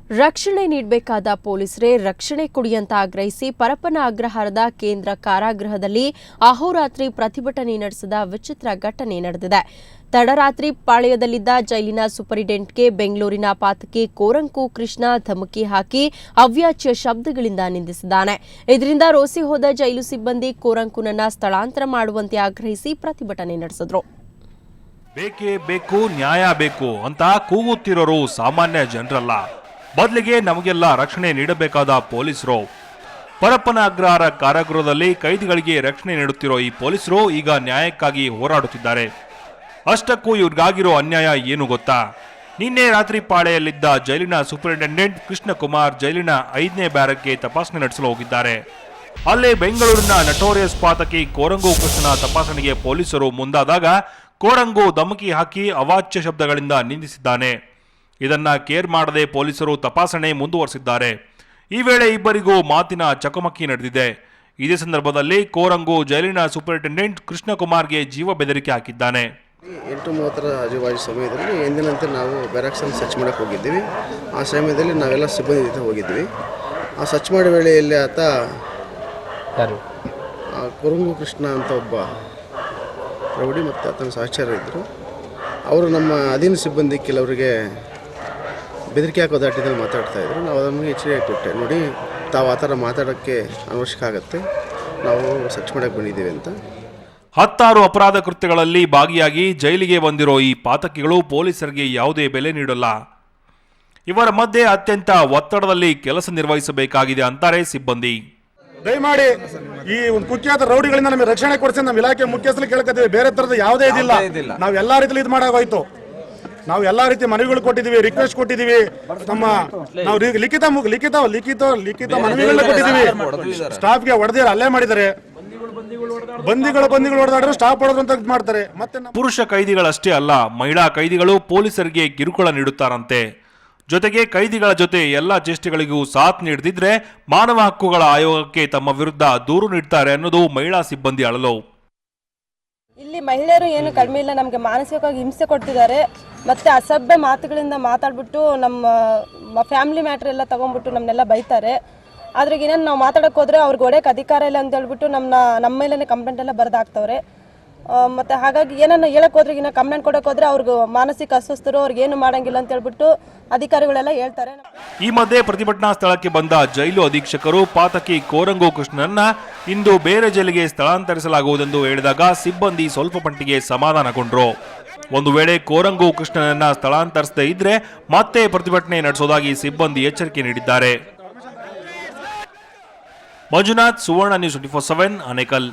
ರಕ್ಷಣೆ ನೀಡಬೇಕಾದ ಪೊಲೀಸರೇ ರಕ್ಷಣೆ ಕೊಡಿ ಅಂತ ಆಗ್ರಹಿಸಿ ಪರಪ್ಪನ ಅಗ್ರಹಾರದ ಕೇಂದ್ರ ಕಾರಾಗೃಹದಲ್ಲಿ ಅಹೋರಾತ್ರಿ ಪ್ರತಿಭಟನೆ ನಡೆಸಿದ ವಿಚಿತ್ರ ಘಟನೆ ನಡೆದಿದೆ. ತಡರಾತ್ರಿ ಪಾಳ್ಯದಲ್ಲಿದ್ದ ಜೈಲಿನ ಸೂಪರಿಂಟೆಂಡೆಂಟ್ಗೆ ಬೆಂಗಳೂರಿನ ಪಾತಕಿ ಕೋರಂಕು ಕೃಷ್ಣ ಧಮಕಿ ಹಾಕಿ ಅವ್ಯಾಚ್ಯ ಶಬ್ದಗಳಿಂದ ನಿಂದಿಸಿದ್ದಾನೆ. ಇದರಿಂದ ರೋಸಿ ಹೋದ ಜೈಲು ಸಿಬ್ಬಂದಿ ಕೋರಂಕುನನ್ನ ಸ್ಥಳಾಂತರ ಮಾಡುವಂತೆ ಆಗ್ರಹಿಸಿ ಪ್ರತಿಭಟನೆ ನಡೆಸಿದ್ರು. ಬೇಕೇ ಬೇಕು, ನ್ಯಾಯ ಬೇಕು ಅಂತ ಕೂಗುತ್ತಿರೋರು ಸಾಮಾನ್ಯ ಜನರಲ್ಲ, ಬದಲಿಗೆ ನಮಗೆಲ್ಲ ರಕ್ಷಣೆ ನೀಡಬೇಕಾದ ಪೊಲೀಸರು. ಪರಪ್ಪನ ಅಗ್ರಹಾರ ಕಾರಾಗೃಹದಲ್ಲಿ ಕೈದಿಗಳಿಗೆ ರಕ್ಷಣೆ ನೀಡುತ್ತಿರೋ ಈ ಪೊಲೀಸರು ಈಗ ನ್ಯಾಯಕ್ಕಾಗಿ ಹೋರಾಡುತ್ತಿದ್ದಾರೆ. ಅಷ್ಟಕ್ಕೂ ಇವ್ರಿಗಾಗಿರೋ ಅನ್ಯಾಯ ಏನು ಗೊತ್ತಾ? ನಿನ್ನೆ ರಾತ್ರಿ ಪಾಳೆಯಲ್ಲಿದ್ದ ಜೈಲಿನ ಸೂಪರಿಂಟೆಂಡೆಂಟ್ ಕೃಷ್ಣಕುಮಾರ್ ಜೈಲಿನ 5ನೇ ಬ್ಯಾರಕ್ಗೆ ತಪಾಸಣೆ ನಡೆಸಲು ಹೋಗಿದ್ದಾರೆ. ಅಲ್ಲೇ ಬೆಂಗಳೂರಿನ ನಟೋರಿಯಸ್ ಪಾತಕಿ ಕೋರಂಗು ಕೃಷ್ಣನ ತಪಾಸಣೆಗೆ ಪೊಲೀಸರು ಮುಂದಾದಾಗ ಕೋರಂಗು ಧಮಕಿ ಹಾಕಿ ಅವಾಚ್ಯ ಶಬ್ದಗಳಿಂದ ನಿಂದಿಸಿದ್ದಾನೆ. ಇದನ್ನ ಕೇರ್ ಮಾಡದೆ ಪೊಲೀಸರು ತಪಾಸಣೆ ಮುಂದುವರೆಸಿದ್ದಾರೆ. ಈ ವೇಳೆ ಇಬ್ಬರಿಗೂ ಮಾತಿನ ಚಕಮಕಿ ನಡೆದಿದೆ. ಇದೇ ಸಂದರ್ಭದಲ್ಲಿ ಕೋರಂಗು ಜೈಲಿನ ಸೂಪರಿಂಟೆಂಡೆಂಟ್ ಕೃಷ್ಣಕುಮಾರ್ಗೆ ಜೀವ ಬೆದರಿಕೆ ಹಾಕಿದ್ದಾನೆ. 8:30 ಆಜುಬಾಜು ಸಮಯದಲ್ಲಿ ಎಂದಿನಂತೆ ನಾವು ಬ್ಯಾರಕ್ಸನ್ನು ಸರ್ಚ್ ಮಾಡೋಕ್ಕೆ ಹೋಗಿದ್ದೀವಿ. ಆ ಸಮಯದಲ್ಲಿ ನಾವೆಲ್ಲ ಸಿಬ್ಬಂದಿ ಜೊತೆ ಹೋಗಿದ್ವಿ. ಆ ಸರ್ಚ್ ಮಾಡೋ ವೇಳೆಯಲ್ಲಿ ಆತ ಕೋರಂಗು ಕೃಷ್ಣ ಅಂತ ಒಬ್ಬ ರೌಡಿ ಮತ್ತು ಆತನ ಸಹಚರ ಇದ್ದರು. ಅವರು ನಮ್ಮ ಅಧೀನ ಸಿಬ್ಬಂದಿ ಕೆಲವರಿಗೆ ಬೆದರಿಕೆ ಹಾಕೋ ದಾಟಿದಲ್ಲಿ ಮಾತಾಡ್ತಾ ಇದ್ರು. ನಾವು ಅದನ್ನು ಎಚ್ಚರಿಕೆ ಕೊಟ್ಟೆ, ನೋಡಿ ತಾವು ಆ ಥರ ಮಾತಾಡೋಕ್ಕೆ ಅವಶ್ಯಕ ಆಗುತ್ತೆ, ನಾವು ಸರ್ಚ್ ಮಾಡೋಕ್ಕೆ ಬಂದಿದ್ದೀವಿ ಅಂತ. 10 ಅಪರಾಧ ಕೃತ್ಯಗಳಲ್ಲಿ ಭಾಗಿಯಾಗಿ ಜೈಲಿಗೆ ಬಂದಿರೋ ಈ ಪಾತಕಿಗಳು ಪೊಲೀಸರಿಗೆ ಯಾವುದೇ ಬೆಲೆ ನೀಡಲ್ಲ. ಇವರ ಮಧ್ಯೆ ಅತ್ಯಂತ ಒತ್ತಡದಲ್ಲಿ ಕೆಲಸ ನಿರ್ವಹಿಸಬೇಕಾಗಿದೆ ಅಂತಾರೆ ಸಿಬ್ಬಂದಿ. ದಯಮಾಡಿ ಈ ಒಂದು ಕುಖ್ಯಾತ ರೌಡಿಗಳಿಂದ ನಮಗೆ ರಕ್ಷಣೆ ಕೊಡಿಸಿ ನಮ್ಮ ಇಲಾಖೆ ಮುಖ್ಯಸ್ಥರು ಕೇಳ್ಕೊತೀವಿ. ಬೇರೆ ತರದ ಯಾವುದೇ ಇದಿಲ್ಲ. ನಾವು ಎಲ್ಲಾ ರೀತಿಯಲ್ಲಿ ಇದು ಮಾಡಾಗೋಯ್ತು. ನಾವು ಎಲ್ಲಾ ರೀತಿ ಮನವಿಗಳು ಕೊಟ್ಟಿದ್ದೀವಿ, ರಿಕ್ವೆಸ್ಟ್ ಕೊಟ್ಟಿದ್ದೀವಿ. ನಾವು ಲಿಖಿತ ಮನವಿಗಳನ್ನ ಕೊಟ್ಟಿದ್ದೀವಿ. ಸ್ಟಾಫ್ಗೆ ಹೊಡೆದಿರ ಅಲ್ಲೇ ಮಾಡಿದ್ದಾರೆ. ಬಂದಿಗಳು ಹೊಡೆದಾಡ್ರೆ ಸ್ಟಾಫ್ ಹೊಡೆದ್ರು ಅಂತ ಮಾಡ್ತಾರೆ. ಮತ್ತೆ ಪುರುಷ ಕೈದಿಗಳಷ್ಟೇ ಅಲ್ಲ, ಮಹಿಳಾ ಕೈದಿಗಳು ಪೊಲೀಸರಿಗೆ ಕಿರುಕುಳ ನೀಡುತ್ತಾರಂತೆ. ಜೊತೆಗೆ ಕೈದಿಗಳ ಜೊತೆ ಎಲ್ಲಾ ಚೇಷ್ಟೆಗಳಿಗೂ ಸಾಥ್ ನೀಡದಿದ್ರೆ ಮಾನವ ಹಕ್ಕುಗಳ ಆಯೋಗಕ್ಕೆ ತಮ್ಮ ವಿರುದ್ಧ ದೂರು ನೀಡ್ತಾರೆ ಅನ್ನೋದು ಮಹಿಳಾ ಸಿಬ್ಬಂದಿ ಅಳಲು. ಇಲ್ಲಿ ಮಹಿಳೆಯರು ಏನು ಕಡಿಮೆ ಇಲ್ಲ, ನಮಗೆ ಮಾನಸಿಕವಾಗಿ ಹಿಂಸೆ ಕೊಡ್ತಿದ್ದಾರೆ. ಮತ್ತೆ ಅಸಭ್ಯ ಮಾತುಗಳಿಂದ ಮಾತಾಡ್ಬಿಟ್ಟು ನಮ್ಮ ಫ್ಯಾಮಿಲಿ ಮ್ಯಾಟ್ರ್ ಎಲ್ಲ ತಗೊಂಡ್ಬಿಟ್ಟು ನಮ್ಮನ್ನೆಲ್ಲ ಬೈತಾರೆ. ಆದ್ರೆ ಏನೇನು ನಾವು ಮಾತಾಡಕ್ಕೆ ಹೋದ್ರೆ ಅವ್ರಿಗೆ ಹೊಡೆಯಕ್ಕೆ ಅಧಿಕಾರ ಇಲ್ಲ ಅಂತ ಹೇಳ್ಬಿಟ್ಟು ನಮ್ಮ ಮೇಲೇ ಕಂಪ್ಲೇಂಟ್ ಎಲ್ಲ ಬರೆದಾಕ್ತವ್ರೆ. ಮತ್ತೆ ಹಾಗಾಗಿ ಏನನ್ನ ಹೇಳಕ್ ಹೋದ್ರೆ ಕಂಪ್ಲೇಂಟ್ ಕೊಡಕ್ ಹೋದ್ರೆ ಅವ್ರಿಗೆ ಮಾನಸಿಕ ಅಸ್ವಸ್ಥರು, ಅವ್ರಿಗೆ ಏನು ಮಾಡಂಗಿಲ್ಲ ಅಂತ ಹೇಳ್ಬಿಟ್ಟು ಅಧಿಕಾರಿಗಳೆಲ್ಲ ಹೇಳ್ತಾರೆ. ಈ ಮಧ್ಯೆ ಪ್ರತಿಭಟನಾ ಸ್ಥಳಕ್ಕೆ ಬಂದ ಜೈಲು ಅಧೀಕ್ಷಕರು ಪಾತಕಿ ಕೋರಂಗು ಕೃಷ್ಣನನ್ನ ಇಂದು ಬೇರೆ ಜೈಲಿಗೆ ಸ್ಥಳಾಂತರಿಸಲಾಗುವುದೆಂದು ಹೇಳಿದಾಗ ಸಿಬ್ಬಂದಿ ಸ್ವಲ್ಪ ಮಟ್ಟಿಗೆ ಸಮಾಧಾನಗೊಂಡ್ರು. ಒಂದು ವೇಳೆ ಕೋರಂಗು ಕೃಷ್ಣನನ್ನ ಸ್ಥಳಾಂತರಿಸದೇ ಇದ್ರೆ ಮತ್ತೆ ಪ್ರತಿಭಟನೆ ನಡೆಸೋದಾಗಿ ಸಿಬ್ಬಂದಿ ಎಚ್ಚರಿಕೆ ನೀಡಿದ್ದಾರೆ. ಮಂಜುನಾಥ್, ಸುವರ್ಣ ನ್ಯೂಸ್ 24/7, ಆನೇಕಲ್.